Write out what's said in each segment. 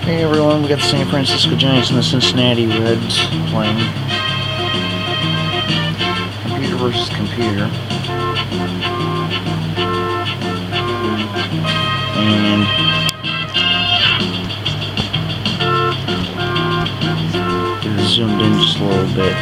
Hey everyone, we got the San Francisco Giants and the Cincinnati Reds playing. Computer versus computer. And get it zoomed in just a little bit.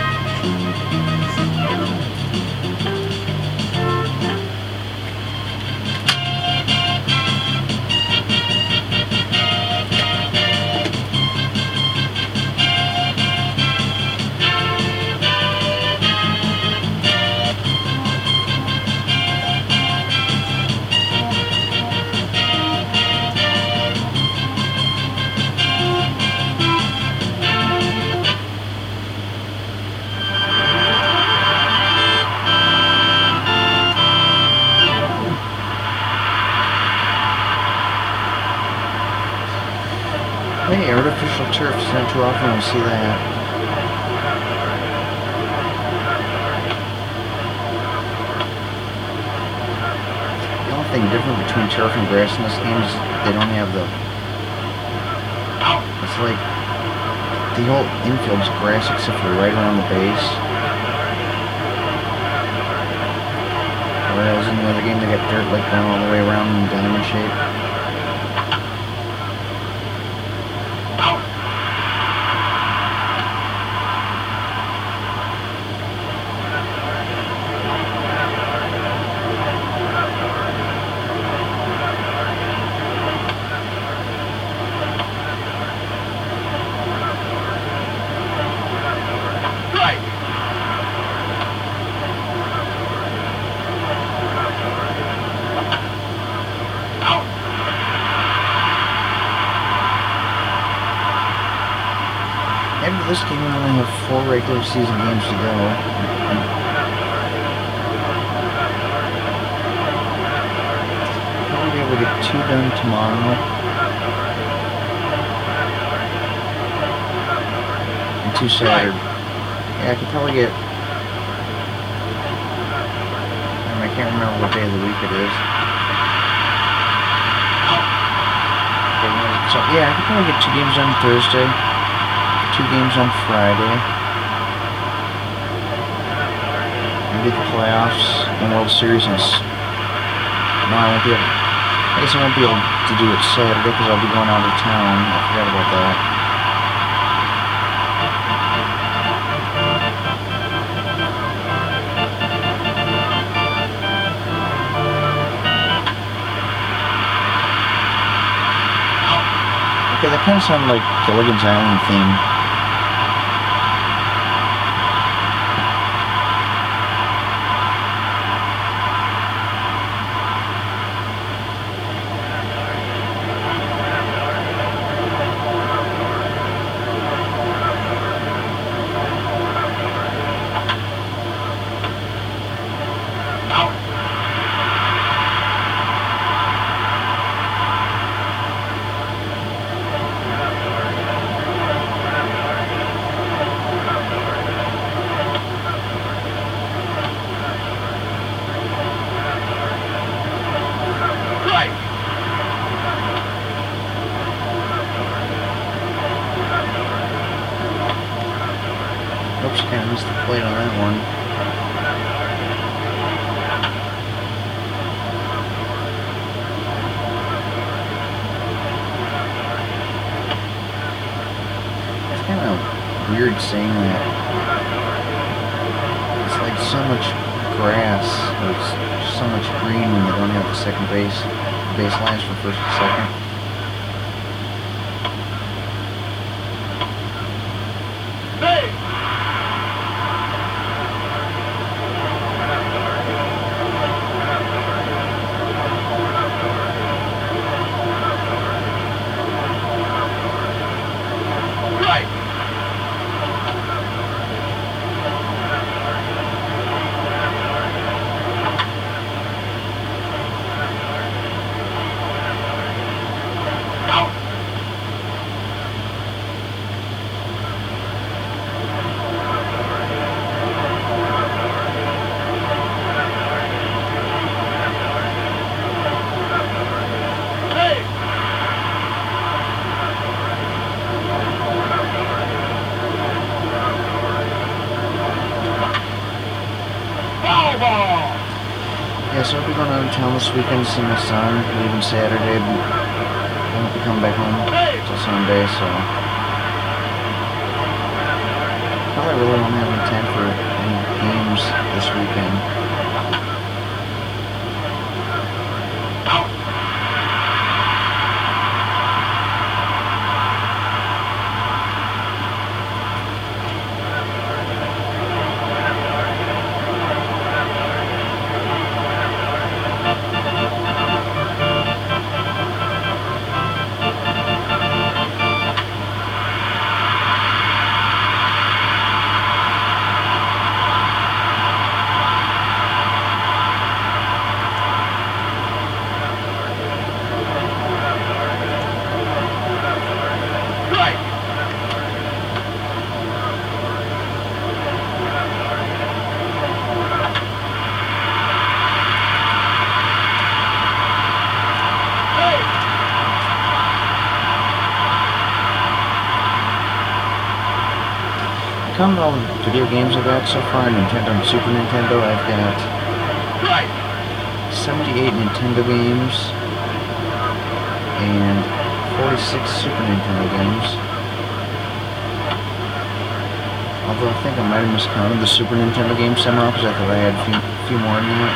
Hey, artificial turf is not too often we see that. The only thing different between turf and grass in this game is they don't have the... It's like the whole infield's grass except for right around the base. Whereas in the other game they got dirt like going all the way around in diamond shape. After this game, we only have 4 regular season games to go. Probably be able to get 2 done tomorrow. And 2 Saturday. Yeah, I could probably get... I can't remember what day of the week it is. So, yeah, I could probably get 2 games on Thursday. 2 games on Friday. Maybe the playoffs and World Series and no, I won't be able. I guess I won't be able to do it Saturday because I'll be going out of town. I forgot about that. Okay, that kind of sounded like Gilligan's Island theme. Oops, kind of missed the plate on that one. It's kind of weird saying that. It's like so much grass, or so much green when they don't have the second baselines for first and second. town this weekend to see my son. Leaving Saturday. I won't be coming back home until Sunday, so probably really won't have any time for any games this weekend. Counting all the video games I've got so far, Nintendo and Super Nintendo, I've got 78 Nintendo games and 46 Super Nintendo games. Although I think I might have miscounted the Super Nintendo games somehow, because I thought I had a few more than that.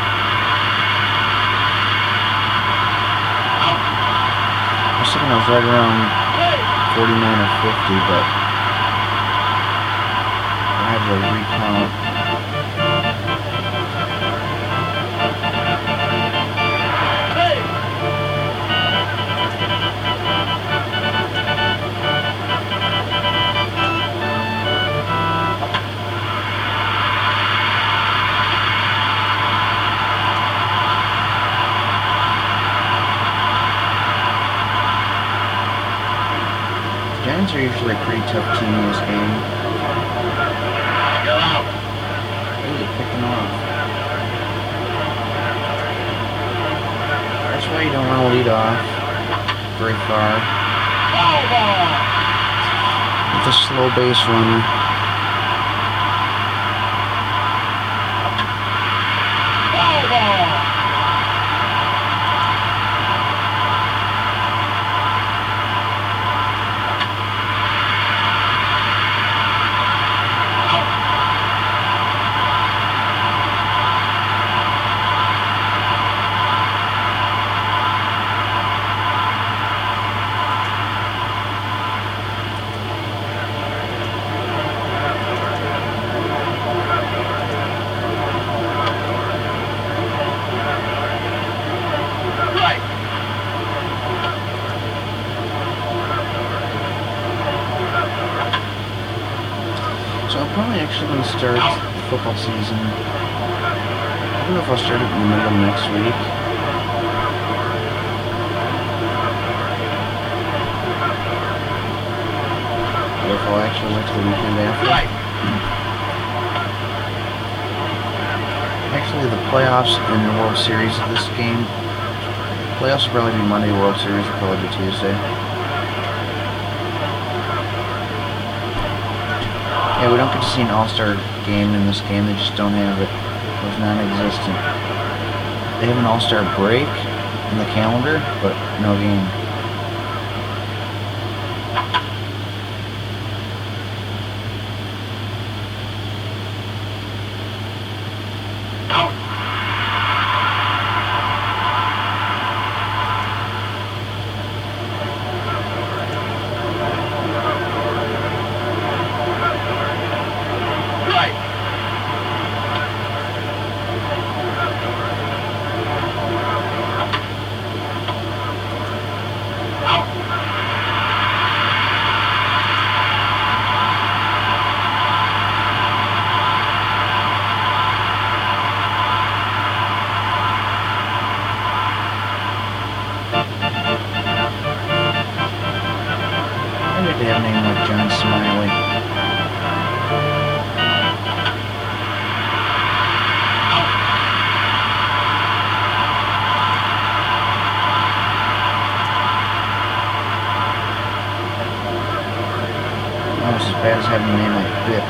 I was thinking I was right around 49 or 50, but I have to recount. Giants are usually a pretty tough team in this game. Really picking off. That's why you don't want to lead off very far with a slow base runner. So I'm probably actually going to start football season. I don't know if I'll start it in the middle of next week. Or if I'll actually wait till the weekend after. Actually, the playoffs and the World Series of this game. Playoffs will probably be Monday, World Series will probably be Tuesday. Yeah, we don't get to see an all-star game in this game. They just don't have it. It was non-existent. They have an all-star break in the calendar, but no game. They have a name like John Smiley. Almost as bad as having a name like Bip.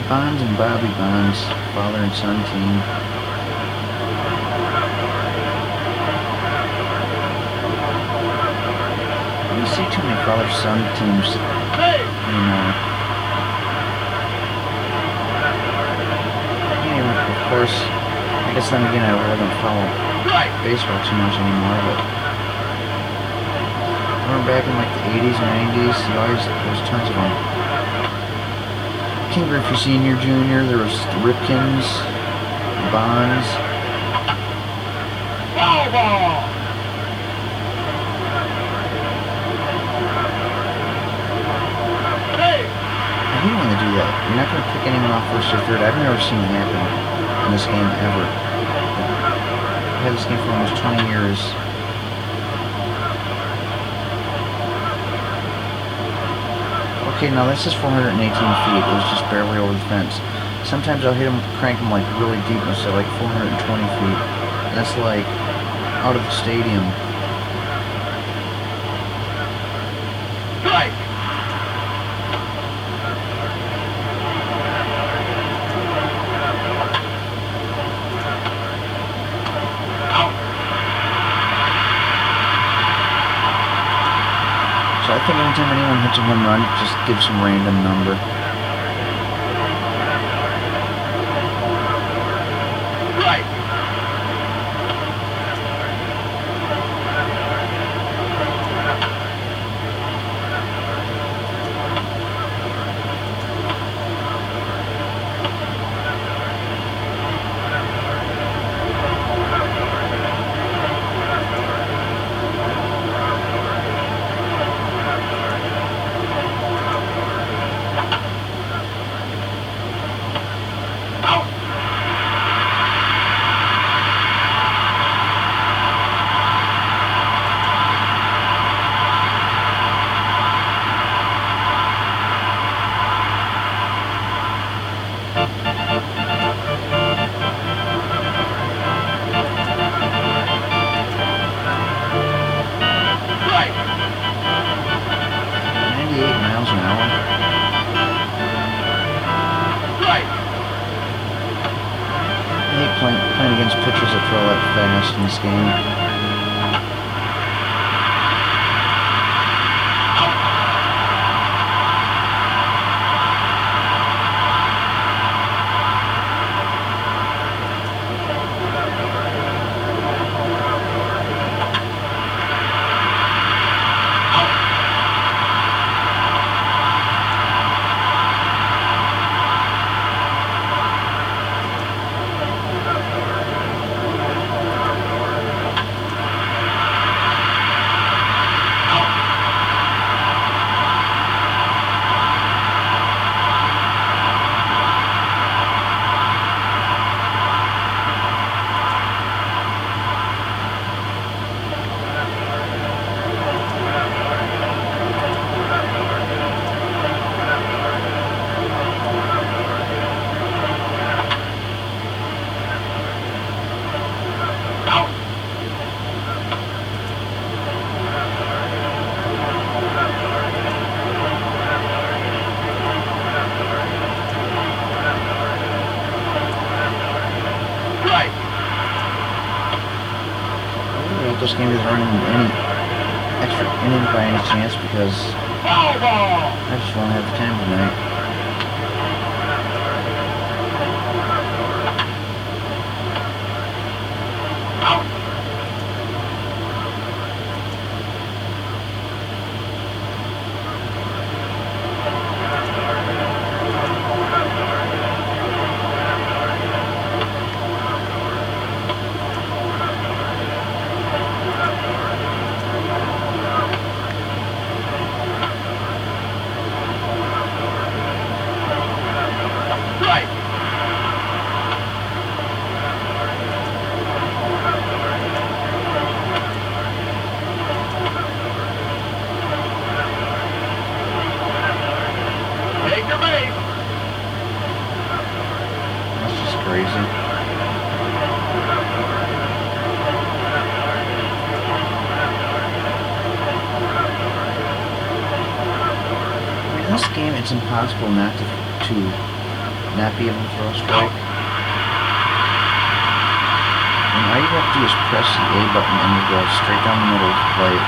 Bonds and Bobby Bonds, father and son team. You don't see too many father-son teams anymore. Anyway, of course, I guess then again I really don't follow baseball too much anymore, but I remember back in like the 80s, 90s, there was tons of them. King Griffey Sr., Jr., there was the Ripkins, Bonds. Ball! I hate when they do that. You're not going to pick anyone off first or third. I've never seen it happen in this game ever. I've had this game for almost 20 years. Okay, now this is 418 feet. It was just barely over the fence. Sometimes I'll hit them, crank them like really deep, so like 420 feet. And that's like out of the stadium. Strike! So I think anytime anyone hits a home run, just give some random number. Right! Right! 98 miles an hour. Right! I hate playing against pitchers that throw that fast in this game. Right! I really hope this game is running any extra inning by any chance because Ball! I just won't have the time tonight. Right! Take your base! That's just crazy. I mean, in this game, it's impossible not to not be able to throw a strike. And all you have to do is press the A button and you go straight down the middle of the plate.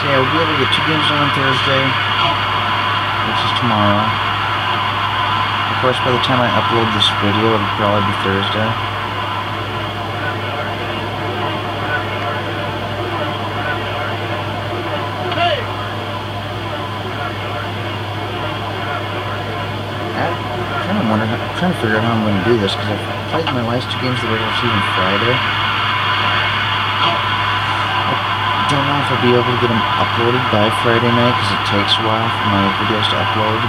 Yeah, we'll be able to get 2 games done on Thursday, which is tomorrow. Of course, by the time I upload this video, it'll probably be Thursday. I'm trying to figure out how I'm going to do this, because I've played my last 2 games of the regular season Friday. I don't know if I'll be able to get them uploaded by Friday night because it takes a while for my videos to upload.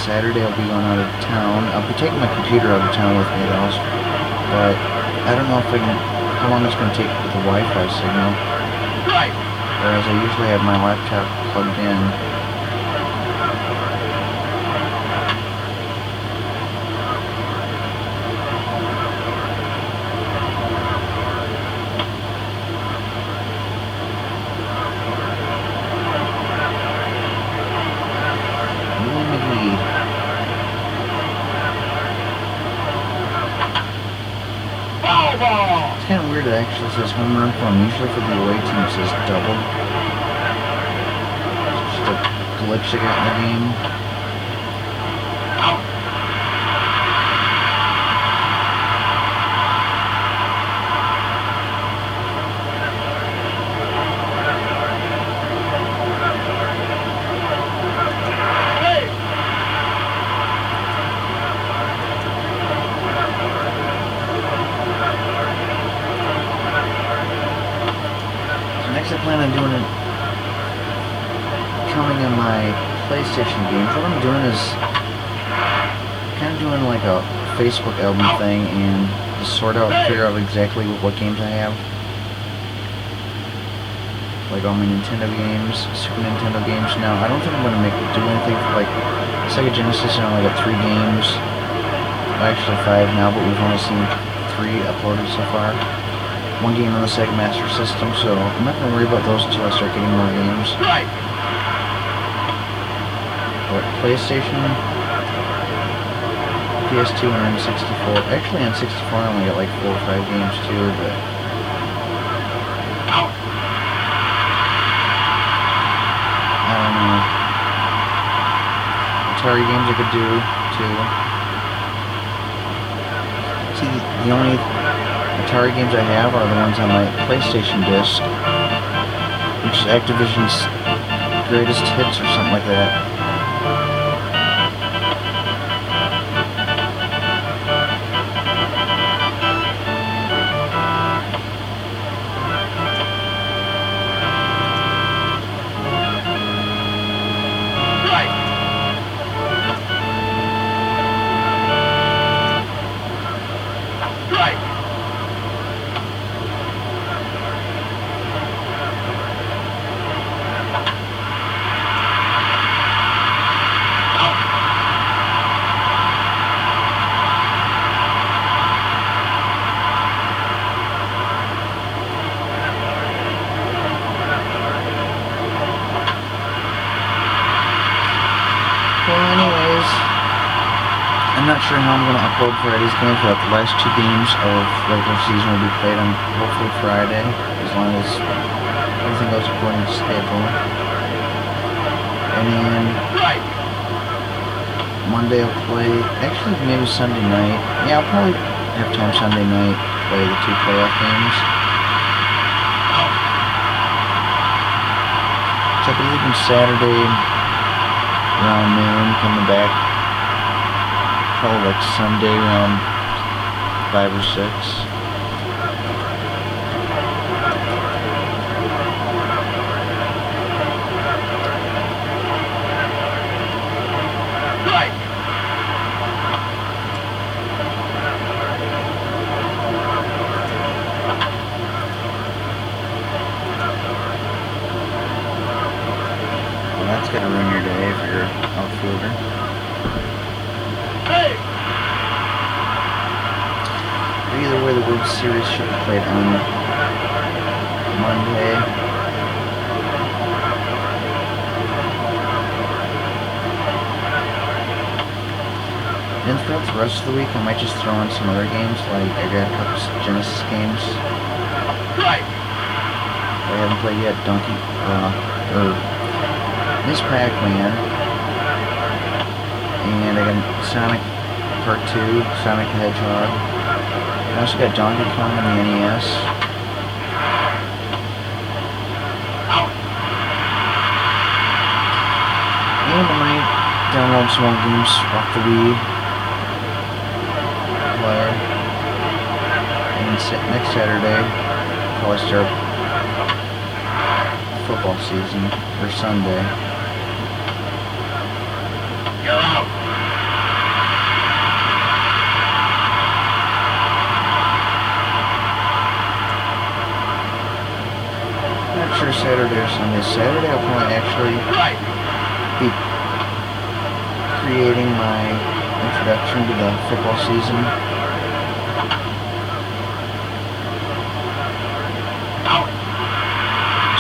Saturday I'll be going out of town. I'll be taking my computer out of town with me though, but I don't know if how long it's going to take with the Wi-Fi signal. Whereas I usually have my laptop plugged in. It's kind of weird it actually says home run for him. Usually for the away team it says double. It's just a glitch they got in the game. Next I plan on doing it counting in my PlayStation games. What I'm doing is kind of doing like a Facebook album thing and just figure out exactly what games I have. Like all my Nintendo games, Super Nintendo games. Now I don't think I'm going to do anything for like Sega Genesis. I only got 3 games. Well, actually 5 now, but we've only seen 3 uploaded so far. 1 game on the Sega Master System, so I'm not going to worry about those until I start getting more games. But PlayStation, PS2, and N64. Actually, on 64 I only got like 4 or 5 games too, but I don't know. Atari games I could do too. See, the only Atari games I have are the ones on my PlayStation disc, which is Activision's Greatest Hits or something like that. Well, anyways, I'm not sure how I'm going to upload Friday's game, but the last 2 games of regular season will be played on hopefully Friday, as long as everything goes according to schedule. And Monday I'll play, actually maybe Sunday night. Yeah, I'll probably have time Sunday night to play the 2 playoff games. So I'll be leaving Saturday around noon, coming back probably like Sunday around 5 or 6. That's gonna ruin your day if you're an outfielder. Hey! But either way, the World Series should be played on Monday. And throughout the rest of the week, I might just throw in some other games. Like I got a couple Genesis games Right! I haven't played yet. Donkey, or Miss Pac-Man, and I got Sonic Part 2, Sonic the Hedgehog. I also got Donkey Kong on the NES. And I might download some more games off the Wii player. And next Saturday, probably start football season, or Sunday. You're out! Not sure Saturday or Sunday. Saturday I'll probably actually Right! be creating my introduction to the football season. Out!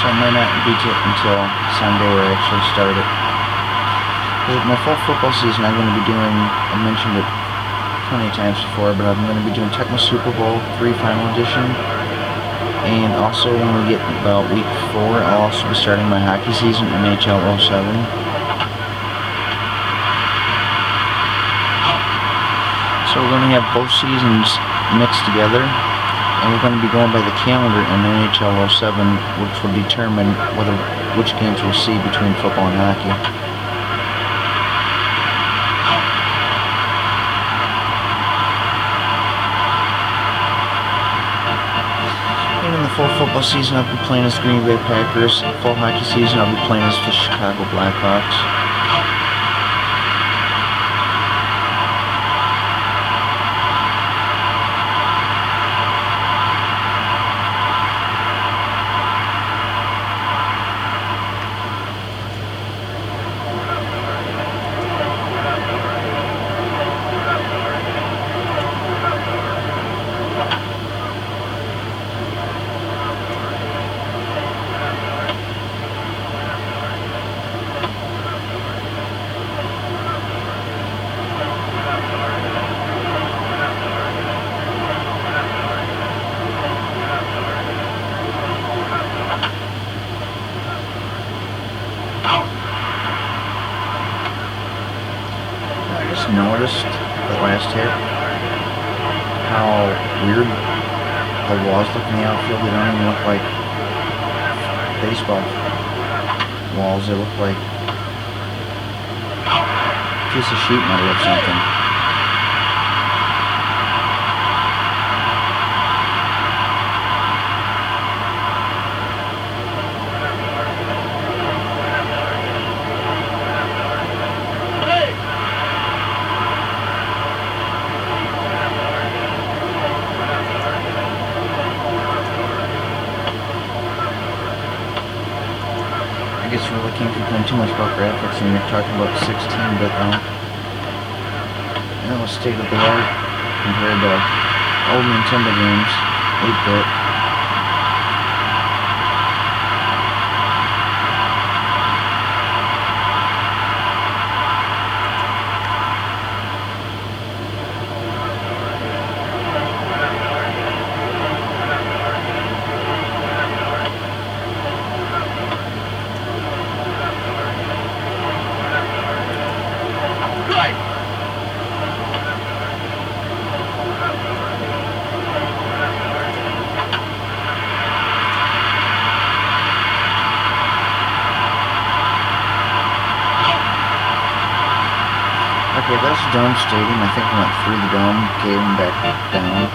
So I might not be until Sunday where I actually start it. Because my fall football season I'm going to be doing, I mentioned it plenty of times before, but I'm going to be doing Tecmo Super Bowl 3 Final Edition. And also when we get about week 4, I'll also be starting my hockey season, NHL 07. So we're going to have both seasons mixed together. And we're going to be going by the calendar in NHL 07, which will determine which games we'll see between football and hockey. And in the full football season, I'll be playing as Green Bay Packers. Full hockey season, I'll be playing as the Chicago Blackhawks. I just noticed the last hit how weird the walls look in the outfield. They don't even look like baseball walls. They look like a piece of sheet metal or something. I guess you really can't complain too much about graphics when you're talking about 16-bit now. That was state of the art compared to old Nintendo games, 8-bit. Right! Okay, that's Dome Stadium. I think I went through the dome, gave him back down.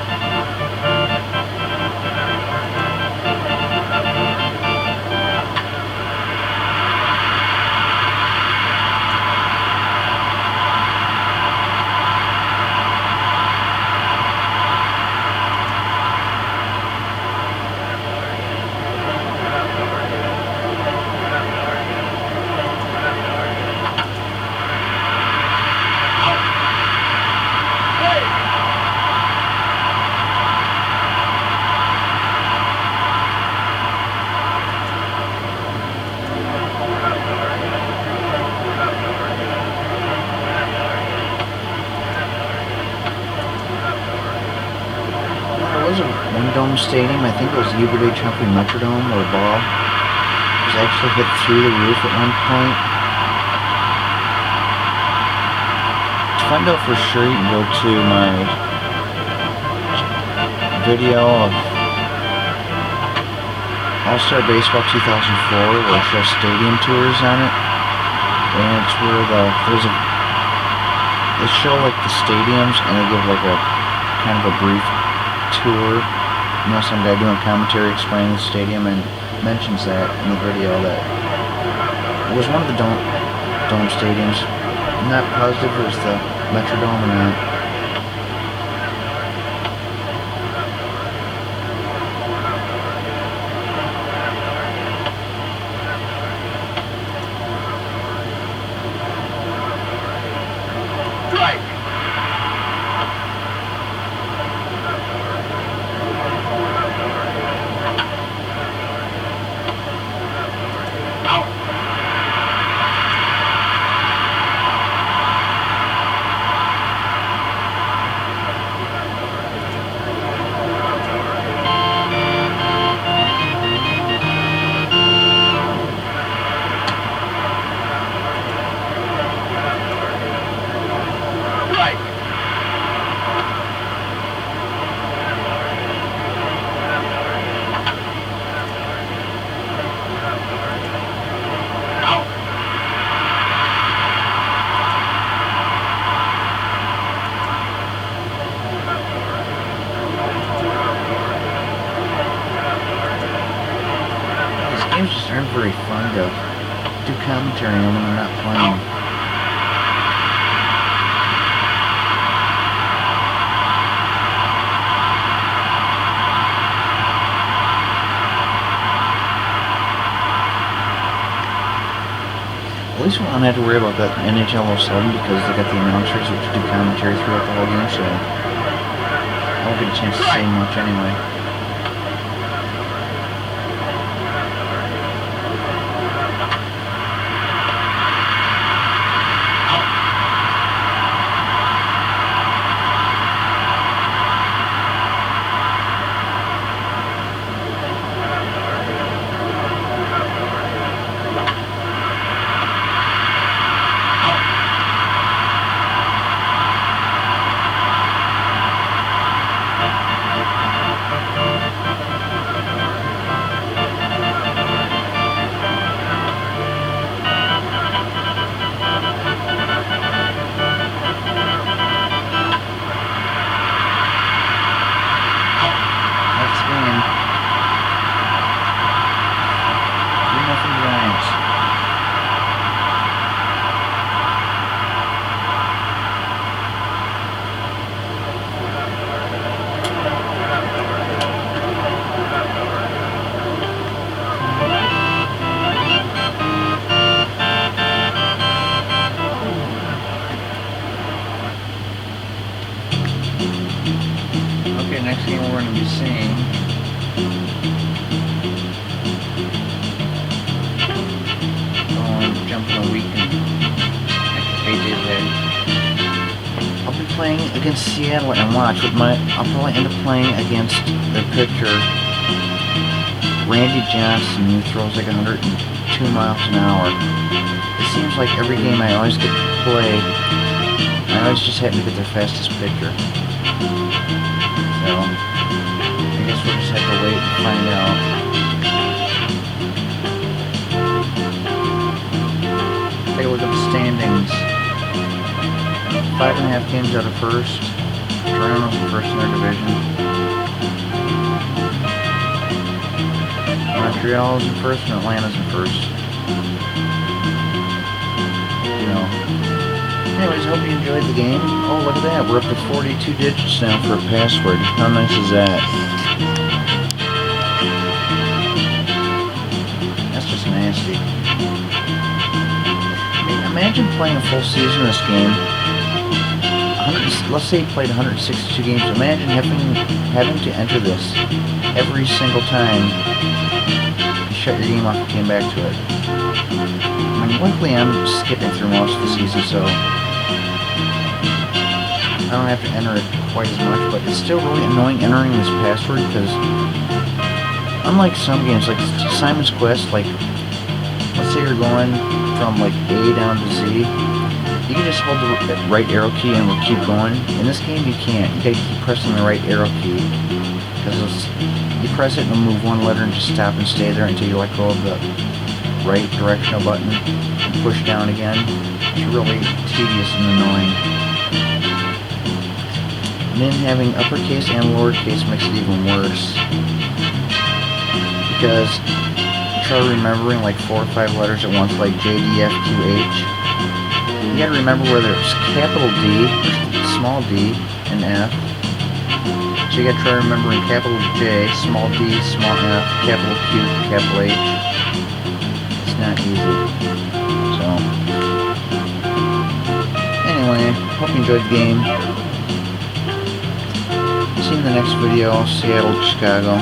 One dome stadium, I think it was Hubert H. Humphrey Metrodome, where a ball was actually hit through the roof at one point. To find out for sure, you can go to my video of All-Star Baseball 2004, where it shows stadium tours on it. And it's where they show like the stadiums, and they give like a kind of a brief tour. You know, some guy doing commentary explaining the stadium, and mentions that in the video that it was one of the dome stadiums. I'm not positive it was the Metrodome or not. Games just aren't very fun to do commentary on when they're not playing. At least we don't have to worry about that NHL 07 because they got the announcers which do commentary throughout the whole game, so I won't get a chance to say much anyway. Next game we're going to be seeing jumping a week and pages ahead. I'll be playing against Seattle and watch with I'll probably end up playing against the pitcher Randy Johnson, who throws like 102 miles an hour. It seems like every game I always get to play, I always just happen to get their fastest pitcher. So, I guess we'll just have to wait and find out. Take a look at the standings. 5.5 games out of first. Toronto's in first in their division. Montreal's in first and Atlanta's in first. You know. Anyways, hope you enjoyed the game. Oh, look at that. We're up to 42 digits now for a password. How nice is that? That's just nasty. I mean, imagine playing a full season of this game. Let's say you played 162 games. Imagine having to enter this every single time you shut your game off and came back to it. I mean, luckily I'm skipping through most of the season, so I don't have to enter it quite as much, but it's still really annoying entering this password because unlike some games, like Simon's Quest, like, let's say you're going from like A down to Z, you can just hold the right arrow key and we'll keep going. In this game you can't. You gotta keep pressing the right arrow key because you press it and it'll move one letter and just stop and stay there until you let go of the right directional button and push down again. It's really tedious and annoying. And then having uppercase and lowercase makes it even worse because you try remembering like 4 or 5 letters at once, like J, D, F, Q, H. You gotta remember whether it's capital D, or small d, and F. So you gotta try remembering capital J, small d, small f, capital Q, capital H. It's not easy. So, anyway, hope you enjoyed the game. See you in the next video, Seattle, Chicago.